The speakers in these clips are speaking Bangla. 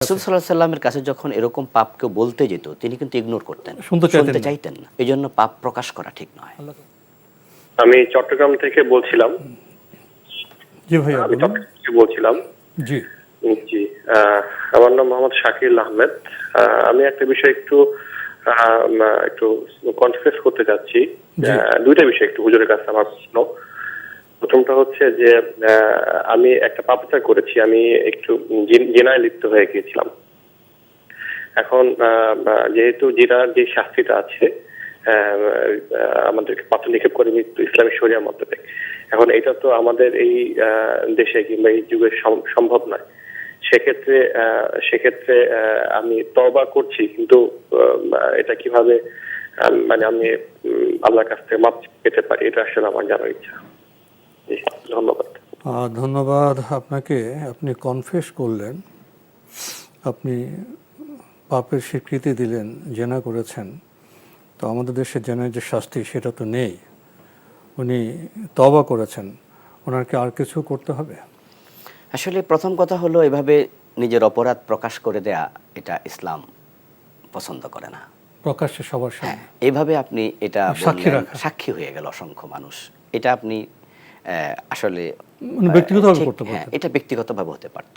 রাসূল সাল্লাল্লাহু আলাইহি সাল্লামের কাছে যখন এরকম পাপ কেউ বলতে যেত তিনি কিন্তু ইগনোর করতেন, শুনতে চাইতেন না। এজন্য পাপ প্রকাশ করা ঠিক নয়। আমি চট্টগ্রাম থেকে বলছিলাম। জি ভাইয়া আমি চট্টগ্রাম থেকে বলছিলাম। জি জি, আমার নাম মোহাম্মদ শাকিল আহমেদ। আমি একটা বিষয় একটু কনফিউজ করতে চাচ্ছি। দুইটা বিষয় একটু হুজুরের কাছে আমার প্রশ্ন। প্রথমটা হচ্ছে যে আমি একটা পাপাচার করেছি, আমি একটু জিনায় লিপ্ত হয়ে গিয়েছিলাম। এখন যেহেতু জিনার যে শাস্তিটা আছে আমাদেরকে পাথর নিক্ষেপ করে মৃত্যু ইসলামী শরিয়া মোতাবেক, এখন এটা তো আমাদের এই দেশে কিংবা এই যুগে সম্ভব নয়। সেক্ষেত্রে আমি তওবা করছি, কিন্তু এটা কিভাবে মানে আমি আল্লাহর কাছ থেকে মাপ পেতে পারি, এটা আসলে আমার জানার ইচ্ছা। ধন্যবাদ। ধন্যবাদ আপনাকে। আপনি কনফেস করলেন, আপনি পাপের স্বীকৃতি দিলেন, জেনা করেছেন। তো আমাদের দেশে জেনার যে শাস্তি সেটা তো নেই, উনি তওবা করেছেন, ওনার কি আর কিছু করতে হবে? আসলে প্রথম কথা হলো এভাবে নিজের অপরাধ প্রকাশ করে দেয়া, এটা ইসলাম পছন্দ করে না। প্রকাশ্যে সবার সামনে এইভাবে আপনি এটা সাক্ষী বললেন, রাখা, সাক্ষী হয়ে গেল অসংখ্য মানুষ। এটা আপনি আসলে ব্যক্তিগতভাবে ঠিক, করতে পারতেন। এটা ব্যক্তিগতভাবে হতে পারত।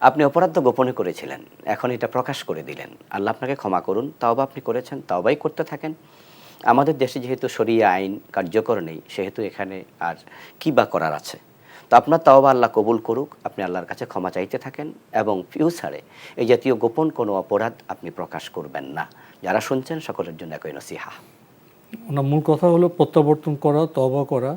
আপনি অপরাধ তো গোপনে করেছিলেন, এখন এটা প্রকাশ করে দিলেন। আল্লাহ আপনাকে ক্ষমা করুন, তাওবা আপনি করেছেন, তাওবাই করতে থাকেন। আমাদের দেশে যেহেতু শরিয়া আইন কার্যকর নেই, সেহেতু এখানে আর কি বা করার আছে। তো আপনার তাওবা আল্লাহ কবুল করুক, আপনি আল্লাহর কাছে ক্ষমা চাইতে থাকেন এবং ফিউচারে এই জাতীয় গোপন কোনো অপরাধ আপনি প্রকাশ করবেন না। যারা শুনছেন সকলের জন্য একই নসিহা। ওনার মূল কথা হলো প্রত্যাবর্তন করা, তওবা করা।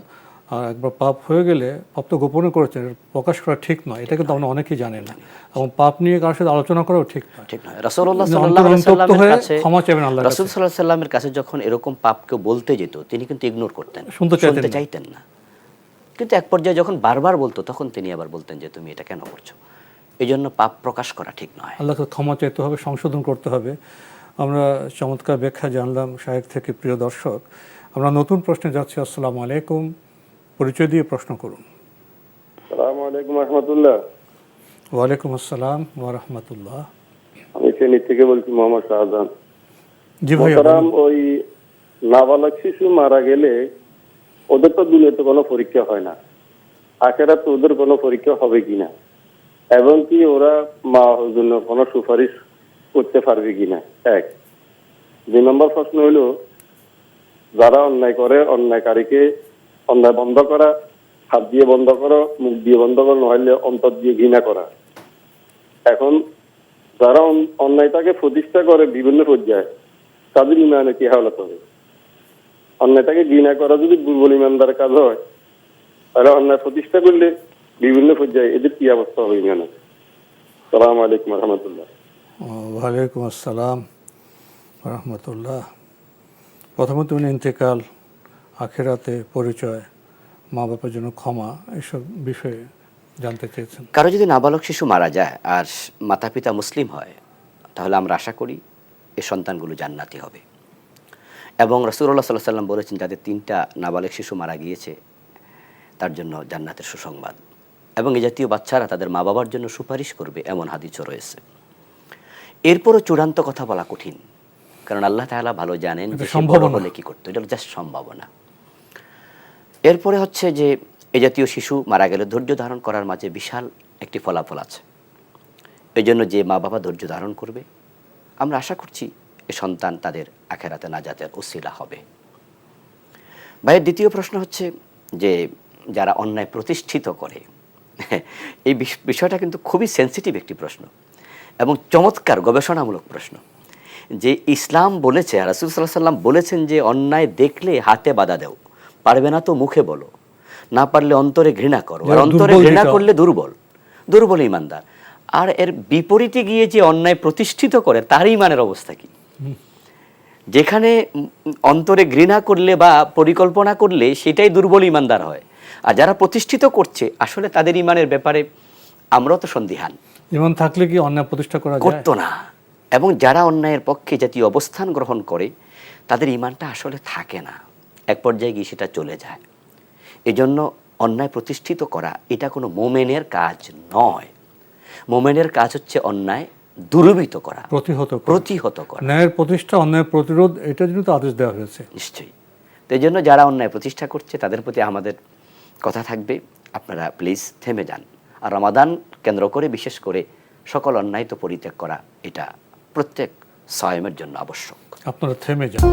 আর একবার পাপ হয়ে গেলে, পাপ তো গোপনে করেছেন, প্রকাশ করা ঠিক নয়, এটা কিন্তু আমরা অনেকেই জানি না। এবং পাপ নিয়ে কারোর সাথে আলোচনা করাও ঠিক নয়। ঠিক নয়। রাসূলুল্লাহ সাল্লাল্লাহু আলাইহি সাল্লামের কাছে, ক্ষমা চাইবেন আল্লাহর কাছে। রাসূল সাল্লাল্লাহু আলাইহি সাল্লামের কাছে যখন এরকম পাপ কেউ বলতে যেত তিনি কিন্তু ইগনোর করতেন, শুনতে চাইতেন না। কিন্তু এক পর্যায়ে যখন বারবার বলতো তখন তিনি আবার বলতেন যে তুমি এটা কেন করছো। এজন্য পাপ প্রকাশ করা ঠিক নয়। আল্লাহকে ক্ষমা চাইতে হবে, সংশোধন করতে হবে। আমরা চমৎকার ব্যাখ্যা জানলাম শায়েখ থেকে। প্রিয় দর্শক, আমরা নতুন প্রশ্নে যাচ্ছি। আসসালামু আলাইকুম, পরিচয় দিয়ে প্রশ্ন করুন। আসসালামু আলাইকুম রাহমাতুল্লাহ। ওয়ালাইকুম আসসালাম ওয়া রাহমাতুল্লাহ। আমি ফেনী থেকে বলছি, মোহাম্মদ শাহজাহান। জি ভাই, ওই নাবালক শিশু মারা গেলে ওদের তো দুনিয়াতে কোনো পরীক্ষা হয় না, আখেরাতে ওদের কোনো পরীক্ষা হবে কিনা, এবং কি ওরা মা হওয়ার জন্য কোনো সুপারিশ করতে পারবে কিনা, এক। 2 নম্বর প্রশ্ন হলো, যারা অন্যায় করে অন্যায়কারীকে অন্যায় বন্ধ করা, হাত দিয়ে বন্ধ করো, মুখ দিয়ে বন্ধ করো, নইলে অন্তর দিয়ে ঘৃণা করা। এখন যারা অন্যায়টাকে প্রতিষ্ঠা করে বিভিন্ন পর্যায়ে, তাদের ইমানে কি হালত হবে? অন্যায়টাকে ঘৃণা করা যদি দুর্বল ইমানদার কাজ হয়, তাহলে অন্যায় প্রতিষ্ঠা করলে বিভিন্ন পর্যায়ে এদের কি অবস্থা হবে ইমানে? সালাম আলাইকুম রহমতুল্লাহ। ওয়ালাইকুম আসসালাম রহমতুল্লাহ। প্রথমত উনি ইন্তেকাল, আখেরাতে পরিচয়, মা বাবার জন্য ক্ষমা, এসব বিষয়ে জানতে চেয়েছেন। কারো যদি নাবালক শিশু মারা যায় আর মাতা পিতা মুসলিম হয়, তাহলে আমরা আশা করি এই সন্তানগুলো জান্নাতি হবে। এবং রাসূলুল্লাহ সাল্লাল্লাহু আলাইহি ওয়াসাল্লাম বলেছেন যাদের 3টা নাবালক শিশু মারা গিয়েছে তার জন্য জান্নাতের সুসংবাদ, এবং এই জাতীয় বাচ্চারা তাদের মা বাবার জন্য সুপারিশ করবে, এমন হাদিসও রয়েছে। এরপরও চূড়ান্ত কথা বলা কঠিন, কারণ আল্লাহ তাআলা ভালো জানেন যে সম্ভব হলে কি করতে। এটা জাস্ট সম্ভাবনা। এরপরে হচ্ছে যে এই জাতীয় শিশু মারা গেলে ধৈর্য ধারণ করার মাঝে বিশাল একটি ফলাফল আছে। এই জন্য যে মা বাবা ধৈর্য ধারণ করবে, আমরা আশা করছি এই সন্তান তাদের আখেরাতে নাজাতের ওসিলা হবে। ভাইয়ের দ্বিতীয় প্রশ্ন হচ্ছে যে যারা অন্যায় প্রতিষ্ঠিত করে, এই বিষয়টা কিন্তু খুবই সেন্সিটিভ একটি প্রশ্ন এবং চমৎকার গবেষণামূলক প্রশ্ন। যে ইসলাম বলেছে, রাসূল সাল্লাল্লাহু আলাইহি ওয়াসাল্লাম বলেছেন যে অন্যায় দেখলে হাতে বাধা দাও, পারবে না তো মুখে বলো, না পারলে অন্তরে ঘৃণা করো। আর অন্তরে ঘৃণা করলে দুর্বল ঈমানদার। আর এর বিপরীতে গিয়ে যে অন্যায় প্রতিষ্ঠিত করে তার ঈমানের অবস্থা কি? যেখানে অন্তরে ঘৃণা করলে বা পরিকল্পনা করলে সেটাই দুর্বল ঈমানদার হয়, আর যারা প্রতিষ্ঠিত করছে আসলে তাদের ঈমানের ব্যাপারে আমরাও তো সন্দিহান। ঈমান থাকলে কি অন্যায় প্রতিষ্ঠা করা যায়? করতো না। এবং যারা অন্যায়ের পক্ষে জাতীয় অবস্থান গ্রহণ করে তাদের ঈমানটা আসলে থাকে না, এক পর্যায়ে গিয়ে সেটা চলে যায়। এজন্য অন্যায় প্রতিষ্ঠিত করা এটা কোনো মোমেনের কাজ নয়। মোমেনের কাজ হচ্ছে অন্যায় দূরীভূত করা, প্রতিহত করা। ন্যায়ের প্রতিষ্ঠা, অন্যায় প্রতিরোধ, এটা জন্য তো আদেশ দেওয়া হয়েছে। নিশ্চয়ই। তো এই জন্য যারা অন্যায় প্রতিষ্ঠা করছে তাদের প্রতি আমাদের কথা থাকবে, আপনারা প্লিজ থেমে যান। আর রমাদান কেন্দ্র করে বিশেষ করে সকল অন্যায় তো পরিত্যাগ করা, এটা প্রত্যেক সায়েমের জন্য আবশ্যক। আপনারা থেমে যান।